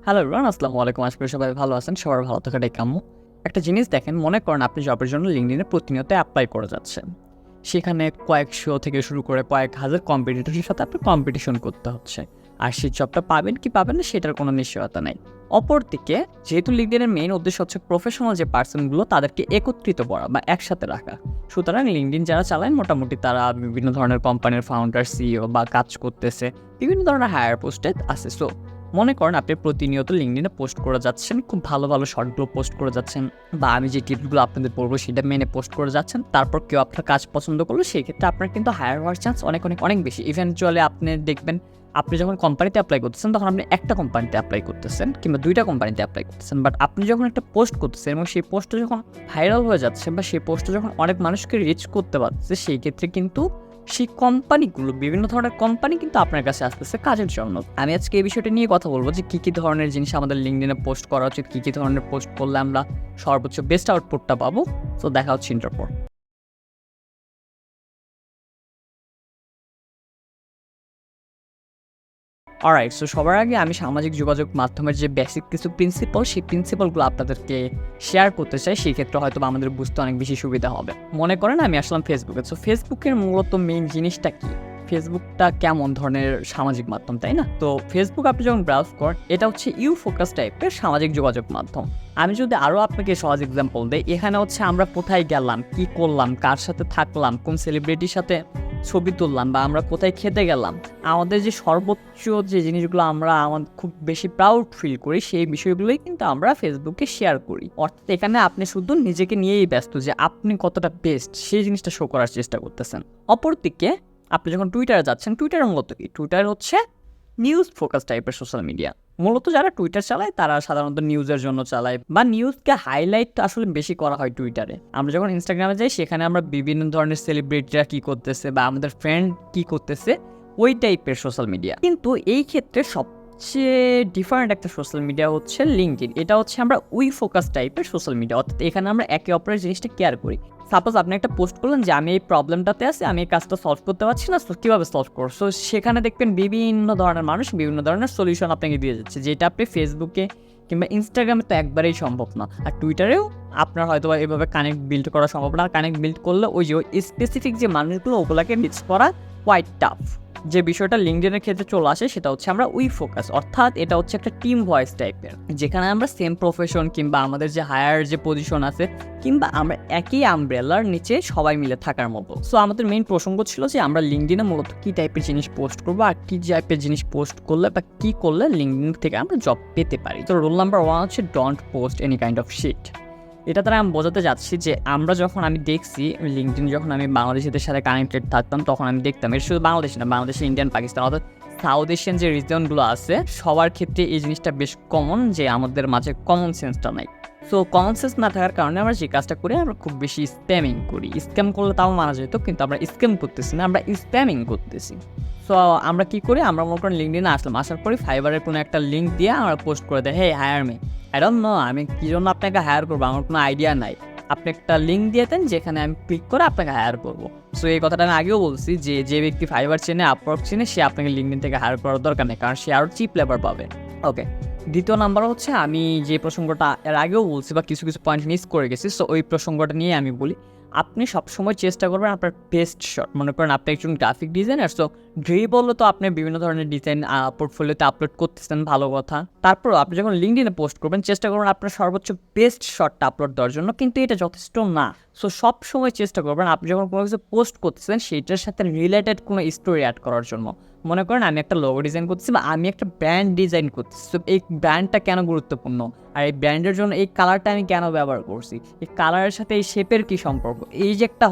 Hello everyone, আসসালামু আলাইকুম। আশা করি সবাই ভালো আছেন। সবার ভালো থাকাটাই কাম্য। একটা জিনিস দেখেন, মনে করেন আপনি জবের জন্য লিঙ্কডইনে প্রতিনিয়ত অ্যাপ্লাই করে যাচ্ছেন। সেখানে কয়েকশো থেকে শুরু করে কয়েক হাজার কম্পিটিটরের সাথে আপনার কম্পিটিশন করতে হচ্ছে। আর সেই জবটা পাবেন কি পাবেন না সেটার কোনো নিশ্চয়তা নাই। অপরদিকে যেহেতু লিঙ্কডইনের মেইন উদ্দেশ্য হচ্ছে প্রফেশনাল যে পার্সনগুলো তাদেরকে একত্রিত করা বা একসাথে রাখা, সুতরাং লিঙ্কডইন যারা চালায় মোটামুটি তারা বিভিন্ন ধরনের কোম্পানির ফাউন্ডার, সিইও বা কাজ করতেছে, বিভিন্ন ধরনের হায়ার পোস্টে আছে। সো মনে করেন আপনি প্রতিনিয়ত লিঙ্কডইনে পোস্ট করে যাচ্ছেন, খুব ভালো ভালো শর্টগুলো পোস্ট করে যাচ্ছেন, বা আমি যে টিপসগুলো আপনাদের বলবো সেটা মেনে পোস্ট করে যাচ্ছেন। তারপর কেউ আপনার কাজ পছন্দ করলো, সেই ক্ষেত্রে আপনার কিন্তু হায়ার হওয়ার চান্স অনেক অনেক অনেক বেশি। ইভেনচুয়ালি আপনি দেখবেন, আপনি যখন কোম্পানিতে অ্যাপ্লাই করতেছেন তখন আপনি একটা কোম্পানিতে অ্যাপ্লাই করতেছেন কিংবা দুইটা কোম্পানিতে অ্যাপ্লাই করতেছেন, বাট আপনি যখন একটা পোস্ট করতেছেন এবং সেই পোস্টটা যখন ভাইরাল হয়ে যাচ্ছে বা সেই পোস্টটা যখন অনেক মানুষকে রিচ করতে পারছে, সেই ক্ষেত্রে কিন্তু সেই কোম্পানিগুলো, বিভিন্ন ধরনের কোম্পানি কিন্তু আপনার কাছে আসতেছে কাজের জন্য। আমি আজকে এই বিষয়টা নিয়ে কথা বলবো যে কী কী ধরনের জিনিস আমাদের লিঙ্কডইনে পোস্ট করা উচিত, কী কী ধরনের পোস্ট করলে আমরা সর্বোচ্চ বেস্ট আউটপুটটা পাবো। তো দেখা হচ্ছে ইন্টার পর। অলরাইট, সো সবার আগে আমি সামাজিক যোগাযোগ মাধ্যমের যে বেসিক কিছু প্রিন্সিপাল, সেই প্রিন্সিপালগুলো আপনাদেরকে শেয়ার করতে চাই। সেই ক্ষেত্রে হয়তো আমাদের বুঝতে অনেক বেশি সুবিধা হবে। মনে করেন আমি আসলাম ফেসবুকে। সো ফেসবুকের মূলত মেইন জিনিসটা কি, ফেসবুকটা কেমন ধরনের সামাজিক মাধ্যম, তাই না? তো ফেসবুক আপনি যখন ব্রাউজ করেন, এটা হচ্ছে ইউ ফোকাস টাইপের সামাজিক যোগাযোগ মাধ্যম। আমি যদি আরও আপনাকে সহজ এক্সাম্পল দিই, এখানে হচ্ছে আমরা কোথায় গেলাম, কি করলাম, কার সাথে থাকলাম, কোন সেলিব্রিটির সাথে ছবি তুললাম, বা আমরা কোথায় খেতে গেলাম, আমাদের যে সর্বোচ্চ যে জিনিসগুলো আমরা আমাদের খুব বেশি প্রাউড ফিল করি, সেই বিষয়গুলোই কিন্তু আমরা ফেসবুকে শেয়ার করি। অর্থাৎ এখানে আপনি শুধু নিজেকে নিয়েই ব্যস্ত যে আপনি কতটা বেস্ট সেই জিনিসটা শো করার চেষ্টা করতেছেন। অপরদিকে আপনি যখন টুইটারে যাচ্ছেন, টুইটারের মূলত কি, টুইটার হচ্ছে নিউজ ফোকাস টাইপের সোশ্যাল মিডিয়া। মূলত যারা টুইটার চালায় তারা সাধারণত নিউজের জন্য চালায়, বা নিউজকে হাইলাইট আসলে বেশি করা হয় টুইটারে। আমরা যখন ইনস্টাগ্রামে যাই, সেখানে আমরা বিভিন্ন ধরনের সেলিব্রিটিরা কী করতেছে বা আমাদের ফ্রেন্ড কী করতেছে, ওই টাইপের সোশ্যাল মিডিয়া। কিন্তু এই ক্ষেত্রে সবচেয়ে ডিফারেন্ট একটা সোশ্যাল মিডিয়া হচ্ছে লিঙ্কডইন। এটা হচ্ছে আমরা উই ফোকাস টাইপের সোশ্যাল মিডিয়া, অর্থাৎ এখানে আমরা একে অপরের জিনিসটা কেয়ার করি। সাপোজ আপনি একটা পোস্ট করলেন যে আমি এই প্রবলেমটাতে আছি, আমি এই কাজটা সলভ করতে পারছি না, তো কীভাবে সলভ করো। সো সেখানে দেখবেন বিভিন্ন ধরনের মানুষ বিভিন্ন ধরনের সলিউশন আপনাকে দিয়ে যাচ্ছে, যেটা আপনি ফেসবুকে কিংবা ইনস্টাগ্রামে তো একবারেই সম্ভব না। আর টুইটারেও আপনার হয়তো এভাবে কানেক্ট বিল্ড করা সম্ভব না। কানেক্ট বিল্ড করলে ওই যে স্পেসিফিক যে মানুষগুলো, ওগুলোকে রিচ করা কোয়াইট টাফ। যে বিষয়টা লিঙ্কডইনের ক্ষেত্রে চলে আসে সেটা হচ্ছে আমরা উই ফোকাস, অর্থাৎ এটা হচ্ছে একটা টিম ভয়েস টাইপের, যেখানে আমরা সেম প্রফেশন কিংবা আমাদের যে হায়ার যে পজিশন আছে, কিংবা আমরা একই আমব্রেলার নিচে সবাই মিলে থাকার মতো। সো আমাদের মেইন প্রসঙ্গ ছিল যে আমরা লিঙ্কডইনে মূলত কী টাইপের জিনিস পোস্ট করবো, আর কী টাইপের জিনিস পোস্ট করলে বা কী করলে লিঙ্কডইন থেকে আমরা জব পেতে পারি। তো রুল নাম্বার 1 হচ্ছে don't post any kind of shit. এটা দ্বারা আমি বোঝাতে যাচ্ছি যে আমি দেখছি লিঙ্কডইন যখন আমি বাংলাদেশিদের সাথে কানেক্টেড থাকতাম, তখন আমি দেখতাম, এটা শুধু বাংলাদেশ না, বাংলাদেশে ইন্ডিয়ান, পাকিস্তান, অর্থাৎ সাউথ এশিয়ান যে রিজনগুলো আছে সবার ক্ষেত্রে এই জিনিসটা বেশ কমন, যে আমাদের মাঝে কমন সেন্সটা নাই। সো কমন সেন্স না থাকার কারণে আমরা যে কাজটা করি, আমরা খুব বেশি স্প্যামিং করি। স্ক্যাম করলে তাও মানা যেত, কিন্তু আমরা স্ক্যাম করতেছি না, আমরা স্প্যামিং করতেছি। সো আমরা কী করি, আমরা মনে করেন লিঙ্কডইনে আসার পরে ফাইবারের কোনো একটা লিঙ্ক দিয়ে আমরা পোস্ট করে দেয়, hey hire me. I don't know আমি কী জন্য আপনাকে হায়ার করবো, আমার কোনো আইডিয়া নাই। আপনি একটা লিঙ্ক দিয়ে দেন যেখানে আমি ক্লিক করে আপনাকে হায়ার করবো। সো এই কথাটা আমি আগেও বলছি যে যে ব্যক্তি ফাইবার চেনে, আপওয়ার্ক চেনে, সে আপনাকে লিঙ্কডইন থেকে হায়ার করার দরকার নেই, কারণ সে আরও চিপ লেবার পাবে। ওকে, দ্বিতীয় নাম্বার হচ্ছে আমি যে প্রসঙ্গটা এর আগেও বলছি বা কিছু কিছু পয়েন্ট মিস করে গেছি, সো ওই প্রসঙ্গটা নিয়ে আমি বলি। আপনি সবসময় চেষ্টা করবেন আপনার বেস্ট শট। মনে করেন আপনি একজন গ্রাফিক ডিজাইনার, সো বললে তো আপনি বিভিন্ন ধরনের ডিজাইন পোর্টফোলিওতে আপলোড করতেছেন, ভালো কথা। তারপরও আপনি যখন লিঙ্কডইনে পোস্ট করবেন, চেষ্টা করবেন আপনার সর্বোচ্চ বেস্ট শটটা আপলোড দেওয়ার জন্য, কিন্তু এটা যথেষ্ট না। সো সব সময় চেষ্টা করবেন আপনি যখন কোনো কিছু পোস্ট করতেছেন সেইটার সাথে রিলেটেড কোনো স্টোরি অ্যাড করার জন্য। মনে করেন আমি একটা লোগো ডিজাইন করতেছি বা আমি একটা ব্র্যান্ড ডিজাইন করতেছি, সো এই ব্র্যান্ডটা কেন গুরুত্বপূর্ণ, আর এই ব্র্যান্ডের জন্য এই কালারটা আমি কেন ব্যবহার করছি, এই কালারের সাথে এই শেপের কী সম্পর্ক, এই যে একটা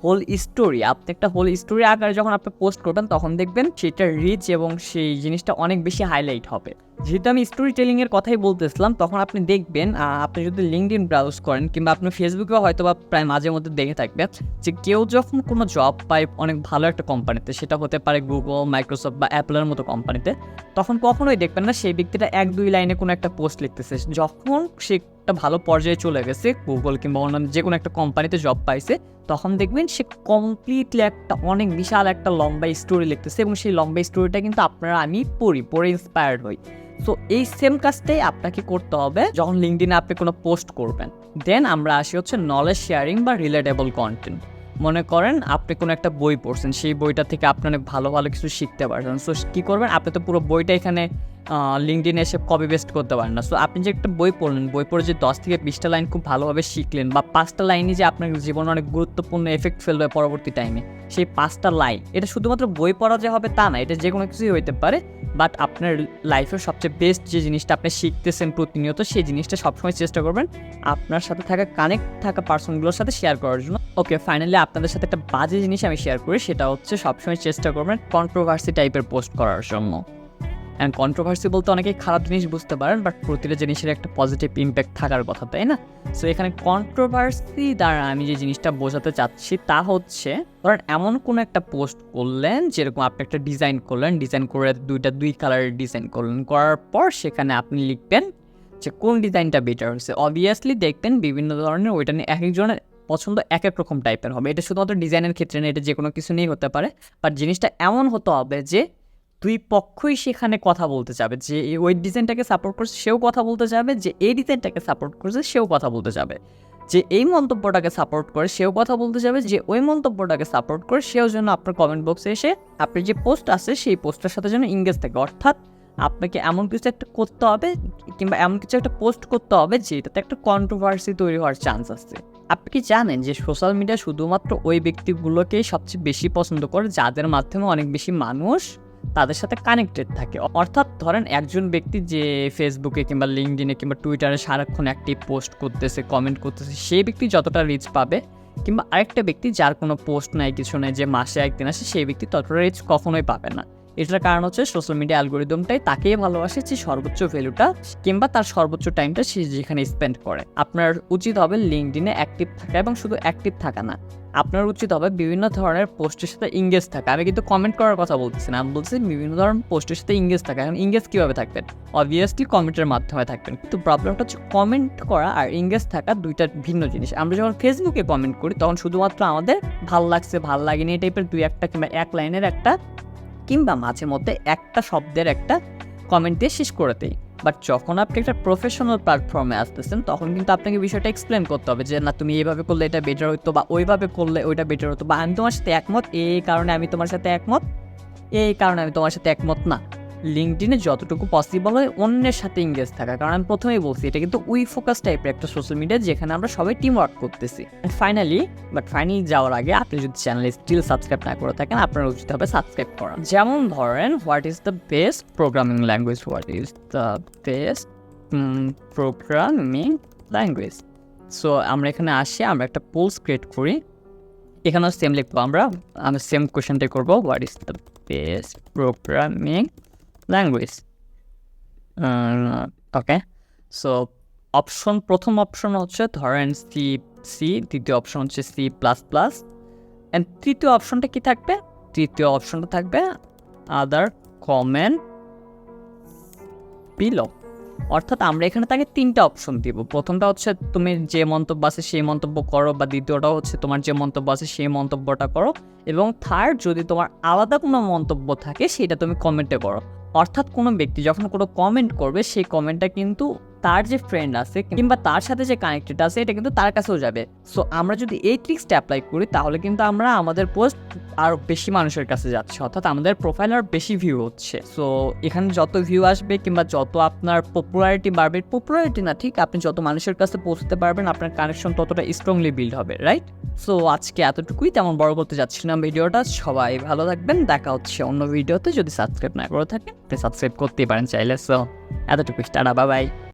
হোল স্টোরি, আপনি একটা হোল স্টোরি আকারে যখন আপনি পোস্ট করবেন, তখন দেখবেন সেটা রিচ এবং সেই জিনিসটা অনেক বেশি হাইলাইট হবে। যেহেতু আমি স্টোরি টেলিংয়ের কথাই বলতেছিলাম, তখন আপনি দেখবেন আপনি যদি লিঙ্কডইন ব্রাউজ করেন কিংবা আপনি ফেসবুকেও হয়তো বা প্রায় মাঝে মধ্যে দেখে থাকবেন যে কেউ যখন কোনো জব পায় অনেক ভালো একটা কোম্পানিতে, সেটা হতে পারে গুগল, মাইক্রোসফট বা অ্যাপলের মতো কোম্পানিতে, তখন কখনোই দেখবেন না সেই ব্যক্তিটা 1-2 লাইনে কোনো একটা পোস্ট লিখতেছে। যখন সে একটা ভালো পর্যায়ে চলে গেছে, গুগল কিংবা অন্যান্য যে কোনো একটা কোম্পানিতে জব পাইছে, তখন দেখবেন সে কমপ্লিটলি একটা অনেক বিশাল একটা লম্বা স্টোরি লিখতেছে, এবং সেই লম্বা স্টোরিটা কিন্তু আমি পড়ে ইন্সপায়ার্ড হই। সো এই সেম কাজটাই আপনাকে করতে হবে যখন লিঙ্কডইনে আপনি কোনো পোস্ট করবেন। দেন আমরা আসি হচ্ছে নলেজ শেয়ারিং বা রিলেটেবল কন্টেন্ট। মনে করেন আপনি কোনো একটা বই পড়ছেন, সেই বইটা থেকে আপনি অনেক ভালো ভালো কিছু শিখতে পারছেন। সো কী করবেন, আপনি তো পুরো বইটা এখানে লিঙ্কডইনে এসে কপি পেস্ট করতে পারেন না। সো আপনি যে একটা বই পড়লেন, বই পড়ে যে 10 থেকে 20টা লাইন খুব ভালোভাবে শিখলেন, বা 5টা লাইনই যে আপনার জীবনে অনেক গুরুত্বপূর্ণ এফেক্ট ফেলবে পরবর্তী টাইমে, সেই 5টা লাইন, এটা শুধুমাত্র বই পড়া যে হবে তা না, এটা যে কোনো কিছুই হইতে পারে। বাট আপনার লাইফের সবচেয়ে বেস্ট যে জিনিসটা আপনি শিখতেছেন প্রতিনিয়ত, সেই জিনিসটা সবসময় চেষ্টা করবেন আপনার সাথে থাকা কানেক্ট থাকা পার্সনগুলোর সাথে শেয়ার করার জন্য। ওকে, ফাইনালি আপনাদের সাথে একটা বাজে জিনিস আমি শেয়ার করি, সেটা হচ্ছে সবসময় চেষ্টা করবেন কন্ট্রোভার্সি টাইপের পোস্ট করার জন্য। অ্যান্ড কন্ট্রোভার্সি বলতে অনেকেই খারাপ জিনিস বুঝতে পারেন, বাট প্রতিটা জিনিসের একটা পজিটিভ ইম্প্যাক্ট থাকার কথা, তাই না? সো এখানে কন্ট্রোভার্সি দ্বারা আমি যে জিনিসটা বোঝাতে চাচ্ছি তা হচ্ছে, ধরেন এমন কোনো একটা পোস্ট করলেন, যেরকম আপনি একটা ডিজাইন করলেন, ডিজাইন করে দুই কালারের ডিজাইন করলেন, করার পর সেখানে আপনি লিখবেন যে কোন ডিজাইনটা বেটার হয়েছে। অবভিয়াসলি দেখবেন বিভিন্ন ধরনের, ওইটা নিয়ে এক একজনের পছন্দ এক এক রকম টাইপের হবে। এটা শুধুমাত্র ডিজাইনের ক্ষেত্রে না, এটা যে কোনো কিছু নিয়েই হতে পারে। বাট জিনিসটা এমন হতে হবে যে দুই পক্ষই সেখানে কথা বলতে যাবে, যে ওই ডিজাইনটাকে সাপোর্ট করছে সেও কথা বলতে যাবে, যে এই ডিজাইনটাকে সাপোর্ট করছে সেও কথা বলতে যাবে, যে এই মন্তব্যটাকে সাপোর্ট করে সেও কথা বলতে যাবে, যে ওই মন্তব্যটাকে সাপোর্ট করে সেও যেন আপনার কমেন্ট বক্সে এসে আপনার যে পোস্ট আছে সেই পোস্টের সাথে যেন ইংগেজ থাকে। অর্থাৎ আপনাকে এমন কিছু একটা করতে হবে, কিংবা এমন কিছু একটা পোস্ট করতে হবে যেটাতে একটা কন্ট্রোভার্সি তৈরি হওয়ার চান্স আছে। আপনি কি জানেন যে সোশ্যাল মিডিয়া শুধুমাত্র ওই ব্যক্তিগুলোকেই সবচেয়ে বেশি পছন্দ করে যাদের মাধ্যমে অনেক বেশি মানুষ তাদের সাথে কানেক্টেড থাকে? অর্থাৎ ধরেন একজন ব্যক্তি যে ফেসবুকে কিংবা লিঙ্কডইনে কিংবা টুইটারে সারাক্ষণ অ্যাক্টিভ পোস্ট করতেছে, কমেন্ট করতেছে, সেই ব্যক্তি যতটা রিচ পাবে, কিংবা আরেকটা ব্যক্তি যার কোনো পোস্ট নাই, কিছু নেই, যে মাসে একদিন আসে, সেই ব্যক্তি ততটা রিচ কখনোই পাবে না। এটার কারণ হচ্ছে সোশ্যাল মিডিয়া অ্যালগোরিদমটাই তাকেই ভালোবাসে যে সর্বোচ্চ ভ্যালুটা কিংবা তার সর্বোচ্চ টাইমটা সে যেখানে স্পেন্ড করে। আপনার উচিত হবে লিঙ্কডইনে অ্যাক্টিভ থাকা, এবং শুধু অ্যাক্টিভ থাকা না, আপনার উচিত হবে বিভিন্ন ধরনের পোস্টের সাথে ইংগেজ থাকা। আমি কিন্তু কমেন্ট করার কথা বলতেছি না, আমি বলছি বিভিন্ন ধরনের পোস্টের সাথে ইংগেজ থাকা। এখন ইংগেজ কীভাবে থাকবেন? অবভিয়াসলি কমেন্টের মাধ্যমে থাকবেন, কিন্তু প্রবলেমটা হচ্ছে কমেন্ট করা আর ইংগেজ থাকা দুইটা ভিন্ন জিনিস। আমরা যখন ফেসবুকে কমেন্ট করি তখন শুধুমাত্র আমাদের ভাল লাগছে, ভাল লাগেনি এই টাইপের দুই একটা কিংবা এক লাইনের একটা কিংবা মাঝে মধ্যে একটা শব্দের একটা কমেন্ট দিয়ে শেষ করে দেই। বাট যখন আপনি একটা প্রফেশনাল প্ল্যাটফর্মে আসতেছেন তখন কিন্তু আপনাকে বিষয়টা এক্সপ্লেন করতে হবে, যে না তুমি এইভাবে করলে এটা বেটার হতো, বা ওইভাবে করলে ওইটা বেটার হতো, বা আমি তোমার সাথে একমত এই কারণে আমি তোমার সাথে একমত, এই কারণে আমি তোমার সাথে একমত না। লিঙ্কডইনে যতটুকু পসিবল হয় অন্যের সাথে ইংগেজ থাকা, কারণ আমি প্রথমেই বলছি এটা কিন্তু উই ফোকাস টাইপের একটা সোশ্যাল মিডিয়া যেখানে আমরা সবাই টিম ওয়ার্ক করতেছি। ফাইনালি যাওয়ার আগে আপনি যদি চ্যানেলে স্টিল সাবস্ক্রাইব না করে থাকেন, আপনার উচিত হবে সাবস্ক্রাইব করা। যেমন ধরেন, what is the best programming language, what is the best programming language. So আমরা এখানে আসি, আমরা একটা পোলস ক্রিয়েট করি, এখানেও সেম লিখবো, আমরা সেম কোয়েশ্চেনটাই করবো, what is the best programming language. Okay, so প্রথম অপশন হচ্ছে ধরেন সি, দ্বিতীয় অপশন হচ্ছে C++, অ্যান্ড তৃতীয় অপশনটা কি থাকবে? তৃতীয় অপশনটা থাকবে আদার কমেন্ট বিলো। অর্থাৎ আমরা এখানে তাকে 3টা অপশন দিব। প্রথমটা হচ্ছে তুমি যে মন্তব্য আছে সেই মন্তব্য করো, বা দ্বিতীয়টা হচ্ছে তোমার যে মন্তব্য আছে সেই মন্তব্যটা করো, এবং থার্ড যদি তোমার আলাদা কোনো মন্তব্য থাকে সেটা তুমি কমেন্টে করো। অর্থাৎ কোনো ব্যক্তি যখন কোনো কমেন্ট করবে সেই কমেন্টটা কিন্তু তার যে ফ্রেন্ড আছে কিংবা তার সাথে যে কানেক্টেড আছে এটা কিন্তু তার কাছেও যাবে। সো আমরা যদি এই ট্রিক্সটা অ্যাপ্লাই করি তাহলে কিন্তু আমরা আমাদের পোস্ট আরও বেশি মানুষের কাছে যাচ্ছে, অর্থাৎ আমাদের প্রোফাইল আর বেশি ভিউ হচ্ছে। সো এখানে যত ভিউ আসবে কিংবা যত আপনার পপুলারিটি বাড়বে, পপুলারিটি না ঠিক, আপনি যত মানুষের কাছে পৌঁছতে পারবেন আপনার কানেকশন ততটা স্ট্রংলি বিল্ড হবে, রাইট? সো আজকে এতটুকুই, তেমন বড় করতে যাচ্ছি না ভিডিওটা। সবাই ভালো থাকবেন, দেখা হচ্ছে অন্য ভিডিওতে। যদি সাবস্ক্রাইব না করে থাকেন আপনি সাবস্ক্রাইব করতেই পারেন চাইলে। সো এতটুকুই, টাটা, বাই বাই।